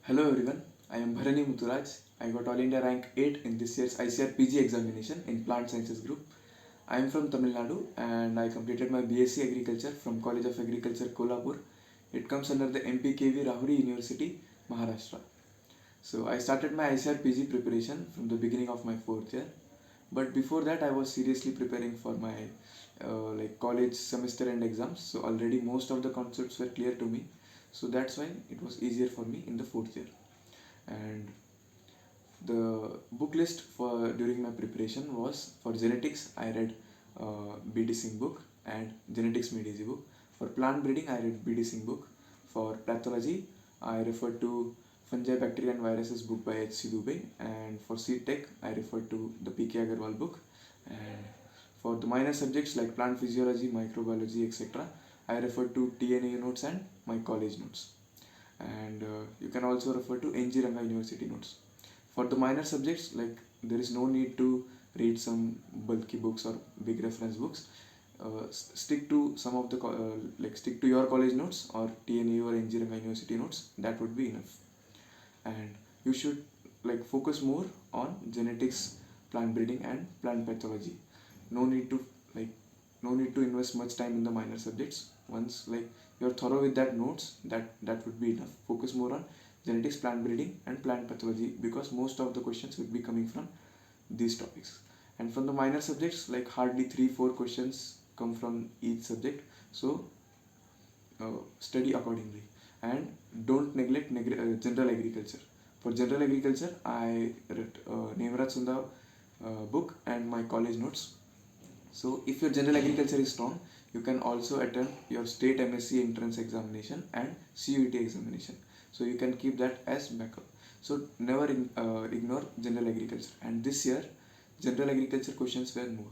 Hello everyone, I am Bharani Muthuraj. I got All India rank 8 in this year's ICAR PG examination in Plant Sciences group. I am from Tamil Nadu and I completed my BSc Agriculture from College of Agriculture, Kolhapur. It comes under the MPKV Rahuri University, Maharashtra. So I started my ICAR PG preparation from the beginning of my 4th year. But before that I was seriously preparing for my college semester and exams. So already most of the concepts were clear to me. So that's why it was easier for me in the 4th year. And the book list for during my preparation was for genetics I read B.D. Singh book and genetics made easy book. For plant breeding I read B.D. Singh book. For pathology I referred to Fungi, Bacteria and Viruses book by H.C. Dubey, and for seed tech I referred to the P.K. Agarwal book. And for the minor subjects like plant physiology, microbiology, etc., I referred to TNAU notes and my college notes. And you can also refer to NG Ranga University notes. For the minor subjects, like there is no need to read some bulky books or big reference books. Stick to some of the stick to your college notes or TNAU or NG Ranga University notes. That would be enough. And you should focus more on genetics, plant breeding and plant pathology. No need to invest much time in the minor subjects. Once you're thorough with that notes, that would be enough. Focus more on genetics, plant breeding and plant pathology, because most of the questions will be coming from these topics. And from the minor subjects, hardly 3-4 questions come from each subject. So study accordingly and don't neglect general agriculture. For general agriculture I read Nevraj Sunda book and my college notes. So if your general agriculture is strong, you can also attempt your state MSc entrance examination and CUET examination. So you can keep that as backup. So never ignore general agriculture. And this year general agriculture questions were more.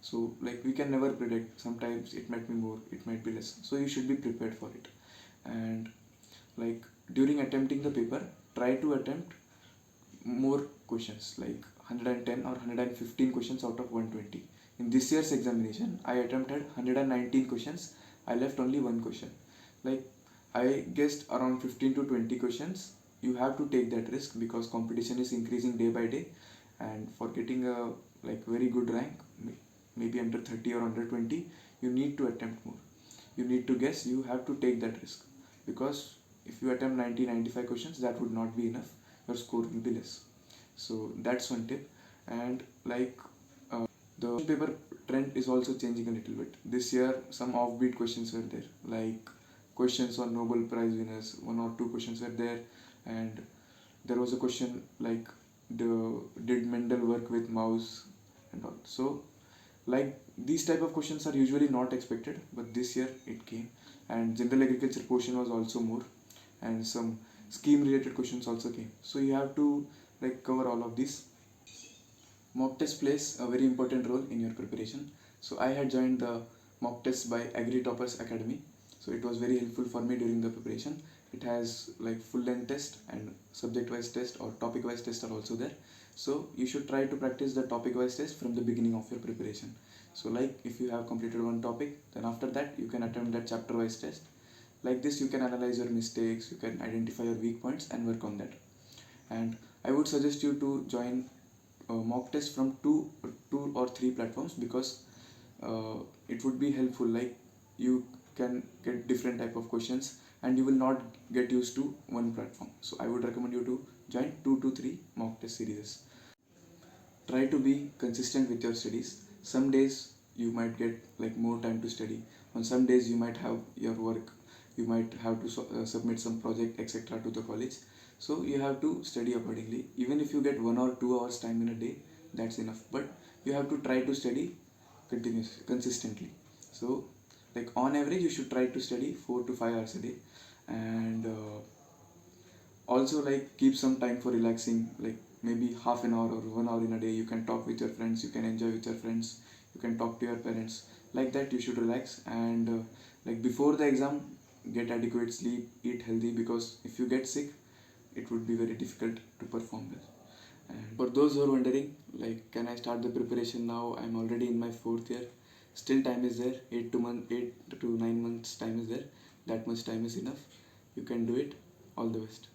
So we can never predict. Sometimes it might be more, it might be less. So you should be prepared for it. And during attempting the paper, try to attempt more questions, like 110 or 115 questions out of 120. In this year's examination, I attempted 119 questions. I left only one question. I guessed around 15 to 20 questions. You have to take that risk because competition is increasing day by day. And for getting a very good rank, maybe under 30 or under 20, you need to attempt more. You need to guess. You have to take that risk, because if you attempt 90-95 questions, that would not be enough. Your score will be less. So that's one tip. And the paper trend is also changing a little bit. This year some offbeat questions were there, like questions on Nobel Prize winners. 1 or 2 questions were there, and there was a question like did Mendel work with mouse and all. So these type of questions are usually not expected, but this year it came. And general agriculture portion was also more, and some scheme related questions also came. So you have to cover all of these. Mock test plays a very important role in your preparation. So I had joined the mock test by Agri Toppers Academy. So it was very helpful for me during the preparation. It has full length test and subject wise test or topic wise test are also there. So you should try to practice the topic wise test from the beginning of your preparation. So if you have completed one topic, then after that you can attempt that chapter wise test. Like this you can analyze your mistakes, you can identify your weak points and work on that. And I would suggest you to join mock test from two or three platforms, because it would be helpful. You can get different type of questions and you will not get used to one platform. So I would recommend you to join 2 to 3 mock test series. Try to be consistent with your studies. Some days you might get more time to study. On some days you might have your work, you might have to submit some project, etc. to the college. So you have to study accordingly. Even if you get 1 or 2 hours time in a day, that's enough. But you have to try to study consistently. So on average you should try to study 4 to 5 hours a day. And also keep some time for relaxing, maybe half an hour or 1 hour in a day. You can talk with your friends, you can enjoy with your friends, you can talk to your parents. Like that you should relax. And before the exam, get adequate sleep, eat healthy, because if you get sick, it would be very difficult to perform well. And for those who are wondering, can I start the preparation now? I'm already in my 4th year. Still time is there. 8 to 9 months time is there. That much time is enough. You can do it. All the best.